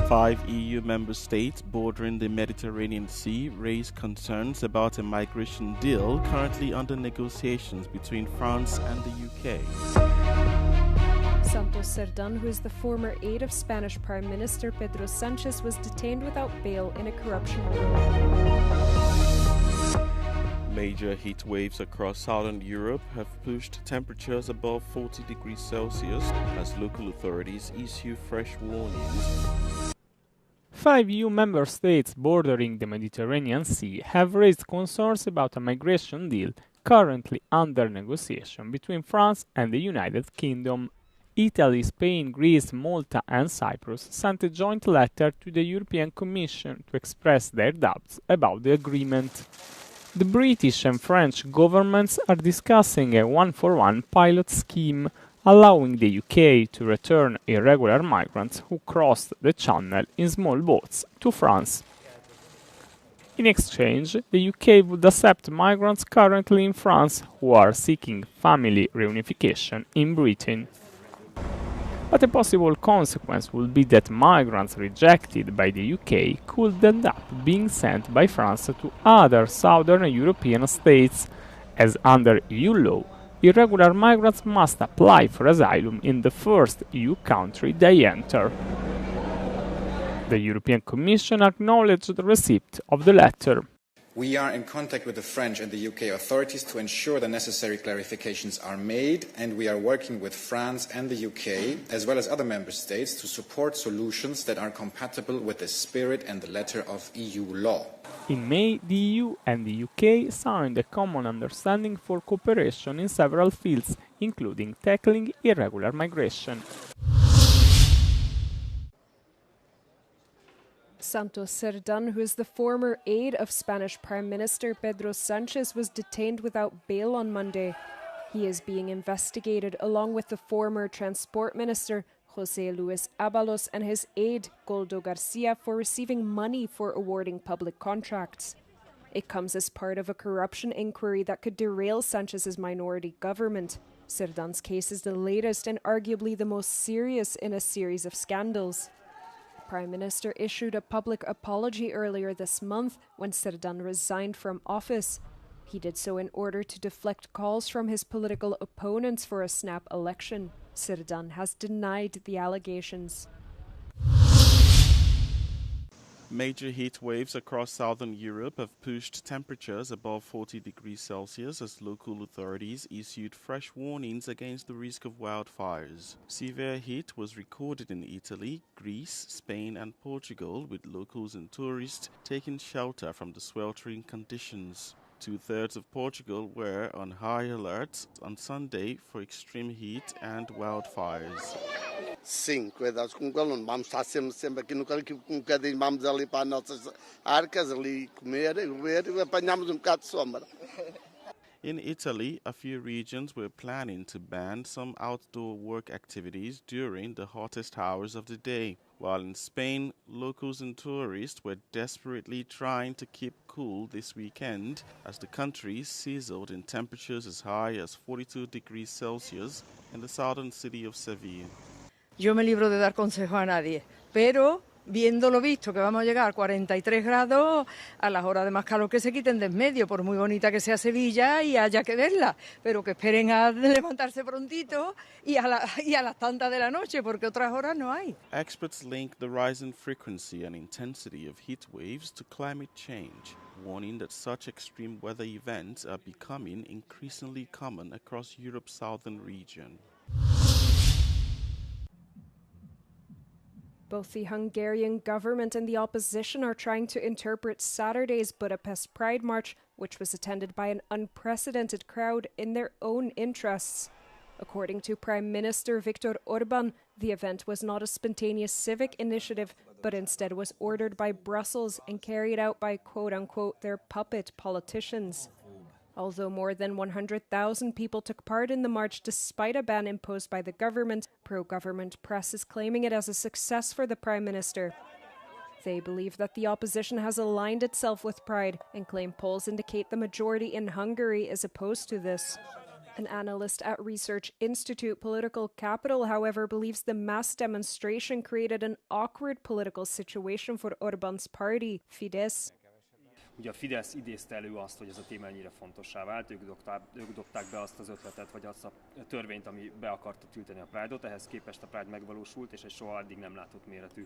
5 EU member states bordering the Mediterranean Sea raised concerns about a migration deal currently under negotiations between France and the UK. Santos Cerdán, who is the former aide of Spanish Prime Minister Pedro Sánchez, was detained without bail in a corruption probe. Major heat waves across southern Europe have pushed temperatures above 40 degrees Celsius as local authorities issue fresh warnings. 5 EU member states bordering the Mediterranean Sea have raised concerns about a migration deal currently under negotiation between France and the United Kingdom. Italy, Spain, Greece, Malta and Cyprus sent a joint letter to the European Commission to express their doubts about the agreement. The British and French governments are discussing a one-for-one pilot scheme allowing the UK to return irregular migrants who crossed the Channel in small boats to France. In exchange, the UK would accept migrants currently in France who are seeking family reunification in Britain. But a possible consequence would be that migrants rejected by the UK could end up being sent by France to other southern European states, as under EU law, irregular migrants must apply for asylum in the first EU country they enter. The European Commission acknowledged the receipt of the letter. We are in contact with the French and the UK authorities to ensure the necessary clarifications are made, and we are working with France and the UK, as well as other member states, to support solutions that are compatible with the spirit and the letter of EU law. In May, the EU and the UK signed a common understanding for cooperation in several fields, including tackling irregular migration. Santos Cerdán, who is the former aide of Spanish Prime Minister Pedro Sánchez, was detained without bail on Monday. He is being investigated along with the former Transport Minister José Luis Ábalos and his aide Goldo Garcia for receiving money for awarding public contracts. It comes as part of a corruption inquiry that could derail Sánchez's minority government. Cerdán's case is the latest and arguably the most serious in a series of scandals. The Prime Minister issued a public apology earlier this month when Cerdán resigned from office. He did so in order to deflect calls from his political opponents for a snap election. Cerdán has denied the allegations. Major heat waves across southern Europe have pushed temperatures above 40 degrees Celsius as local authorities issued fresh warnings against the risk of wildfires. Severe heat was recorded in Italy, Greece, Spain and Portugal, with locals and tourists taking shelter from the sweltering conditions. 2/3 of Portugal were on high alert on Sunday for extreme heat and wildfires. Sim, cuidados com calor. Vamos estar sempre aqui no calor, um bocadinho vamos ali para as nossas arcas, ali comer e apanhamos bocado de sombra. In Italy, a few regions were planning to ban some outdoor work activities during the hottest hours of the day, while in Spain, locals and tourists were desperately trying to keep cool this weekend as the country sizzled in temperatures as high as 42 degrees Celsius in the southern city of Seville. Yo me libro de dar consejo a nadie, pero viendo lo visto que vamos a llegar a 43 grados, a las horas de más calor que se quiten de en medio, por muy bonita que sea Sevilla y haya que verla, pero que esperen a levantarse prontito y a las tantas de la noche, porque otras horas no hay. Experts link the rising frequency and intensity of heat waves to climate change, warning that such extreme weather events are becoming increasingly common across Europe's southern region. Both the Hungarian government and the opposition are trying to interpret Saturday's Budapest Pride March, which was attended by an unprecedented crowd, in their own interests. According to Prime Minister Viktor Orbán, the event was not a spontaneous civic initiative, but instead was ordered by Brussels and carried out by quote-unquote their puppet politicians. Although more than 100,000 people took part in the march despite a ban imposed by the government, pro-government press is claiming it as a success for the Prime Minister. They believe that the opposition has aligned itself with Pride and claim polls indicate the majority in Hungary is opposed to this. An analyst at Research Institute Political Capital, however, believes the mass demonstration created an awkward political situation for Orbán's party, Fidesz. Ugye a Fidesz idézte elő azt, hogy ez a téma ennyire fontossá vált, ők dobták be azt az ötletet, vagy azt a törvényt, ami be akarta tiltani a Pride-ot, ehhez képest a Pride megvalósult, és egy soha addig nem látott méretű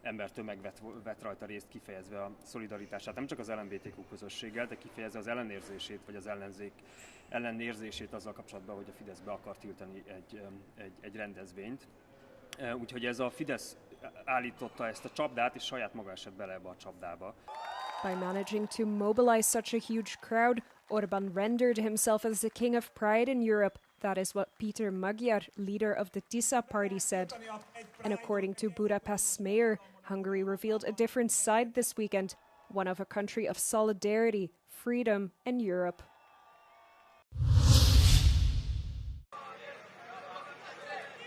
embertömeg vett rajta részt, kifejezve a szolidaritását, nem csak az LMBTQ közösséggel, de kifejezve az ellenérzését, vagy az ellenzék ellenérzését azzal kapcsolatban, hogy a Fidesz be akar tiltani egy rendezvényt. Úgyhogy ez a Fidesz állította ezt a csapdát, és saját maga esett bele ebbe a csapdába. By managing to mobilize such a huge crowd, Orbán rendered himself as the king of pride in Europe. That is what Peter Magyar, leader of the TISA party, said. And according to Budapest's mayor, Hungary revealed a different side this weekend, one of a country of solidarity, freedom, and Europe.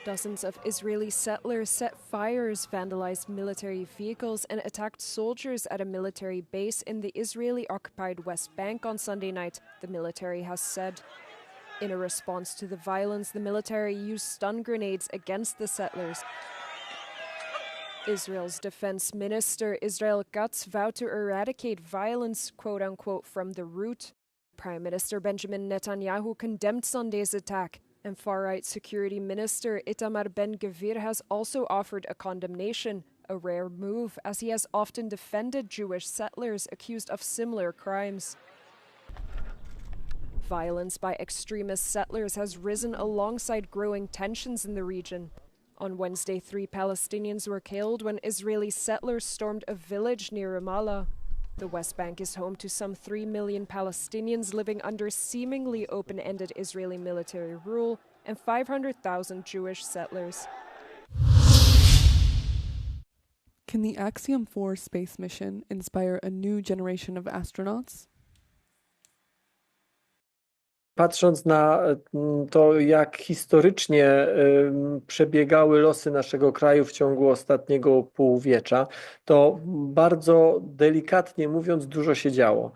Dozens of Israeli settlers set fires, vandalized military vehicles, and attacked soldiers at a military base in the Israeli-occupied West Bank on Sunday night, the military has said. In a response to the violence, the military used stun grenades against the settlers. Israel's defense minister, Israel Katz, vowed to eradicate violence, quote-unquote, from the root. Prime Minister Benjamin Netanyahu condemned Sunday's attack, and far-right security minister Itamar Ben-Gvir has also offered a condemnation, a rare move, as he has often defended Jewish settlers accused of similar crimes. Violence by extremist settlers has risen alongside growing tensions in the region. On Wednesday, 3 Palestinians were killed when Israeli settlers stormed a village near Ramallah. The West Bank is home to some 3 million Palestinians living under seemingly open-ended Israeli military rule and 500,000 Jewish settlers. Can the Axiom 4 space mission inspire a new generation of astronauts? Patrząc na to, jak historycznie przebiegały losy naszego kraju w ciągu ostatniego półwiecza, to bardzo delikatnie mówiąc dużo się działo.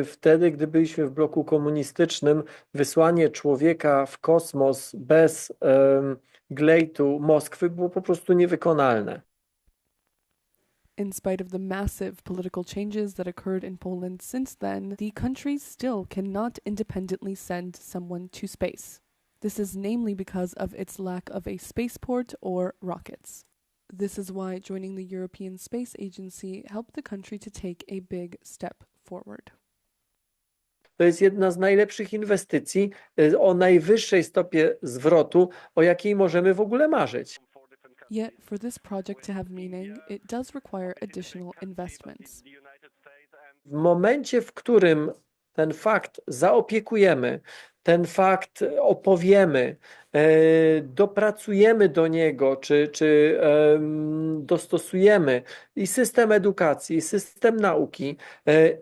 Wtedy, gdy byliśmy w bloku komunistycznym, wysłanie człowieka w kosmos bez glejtu Moskwy było po prostu niewykonalne. In spite of the massive political changes that occurred in Poland since then, the country still cannot independently send someone to space. This is namely because of its lack of a spaceport or rockets. This is why joining the European Space Agency helped the country to take a big step forward. To jest jedna z najlepszych inwestycji o najwyższej stopie zwrotu, o jakiej możemy w ogóle marzyć. Yet, for this project to have meaning, it does require additional investments. W momencie, w którym ten fakt zaopiekujemy, ten fakt opowiemy, dopracujemy do niego, czy dostosujemy i system edukacji, i system nauki,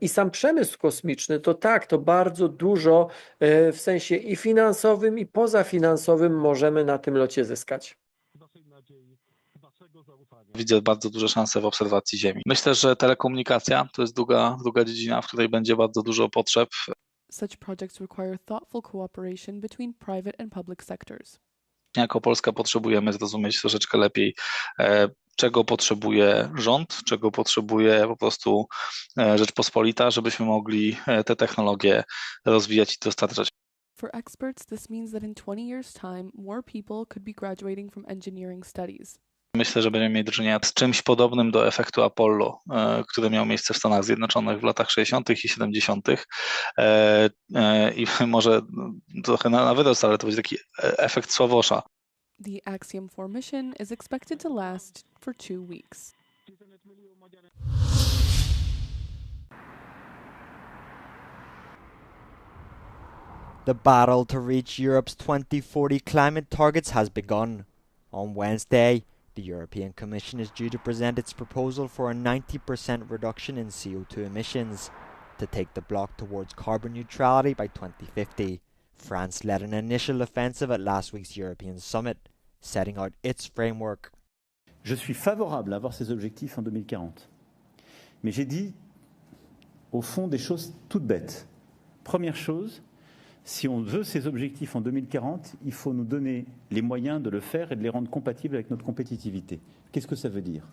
i sam przemysł kosmiczny, to tak, to bardzo dużo w sensie i finansowym, i pozafinansowym możemy na tym locie zyskać. Widzę bardzo duże szanse w obserwacji Ziemi. Myślę, że telekomunikacja to jest długa dziedzina, w której będzie bardzo dużo potrzeb. Such projects require thoughtful cooperation between private and public sectors. Jako Polska potrzebujemy zrozumieć troszeczkę lepiej, czego potrzebuje rząd, czego potrzebuje po prostu Rzeczpospolita, żebyśmy mogli te technologie rozwijać i dostarczać. For experts, this means that in 20 years' time, more people could be graduating from engineering studies. Myślę, że będziemy mieli do czynienia z czymś podobnym do efektu Apollo, który miał miejsce w Stanach Zjednoczonych w latach 60. i 70. I może trochę na wyrost, ale to będzie taki efekt Sławosza. The Axiom 4 mission is expected to last for 2 weeks. The battle to reach Europe's 2040 climate targets has begun. On Wednesday, the European Commission is due to present its proposal for a 90% reduction in CO2 emissions to take the bloc towards carbon neutrality by 2050. France led an initial offensive at last week's European summit, setting out its framework. Je suis favorable à avoir ces objectifs en 2040. Mais j'ai dit, au fond, des choses toutes bêtes. Première chose, Si on veut ces objectifs en 2040, il faut nous donner les moyens de le faire et de les rendre compatibles avec notre compétitivité. Qu'est-ce que ça veut dire?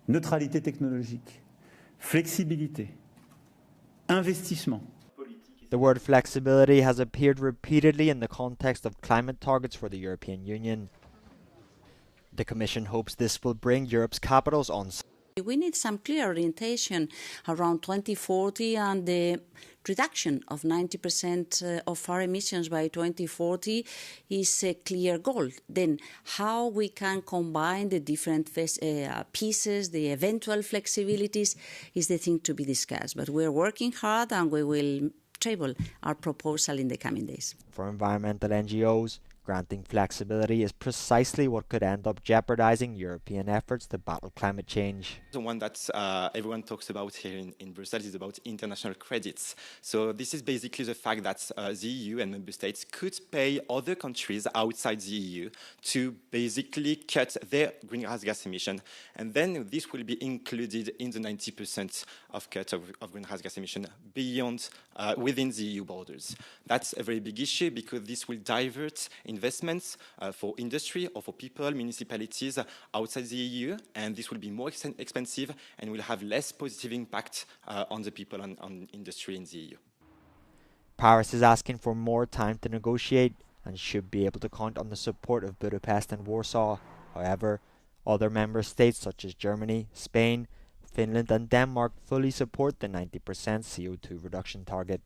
Neutralité technologique, flexibilité, investissement. The word flexibility has appeared repeatedly in the context of climate targets for the European Union. The Commission hopes this will bring Europe's capitals on. We need some clear orientation around 2040 and the reduction of 90% of our emissions by 2040 is a clear goal. Then how we can combine the different pieces, the eventual flexibilities, is the thing to be discussed. But we're working hard and we will table our proposal in the coming days. For environmental NGOs, granting flexibility is precisely what could end up jeopardizing European efforts to battle climate change. The one that everyone talks about here in Brussels is about international credits. So this is basically the fact that the EU and member states could pay other countries outside the EU to basically cut their greenhouse gas emission. And then this will be included in the 90% of cut of greenhouse gas emission beyond, within the EU borders. That's a very big issue because this will divert investments for industry or for people, municipalities outside the EU, and this will be more expensive and will have less positive impact on the people and on industry in the EU. Paris is asking for more time to negotiate and should be able to count on the support of Budapest and Warsaw. However, other member states such as Germany, Spain, Finland and Denmark fully support the 90% CO2 reduction target.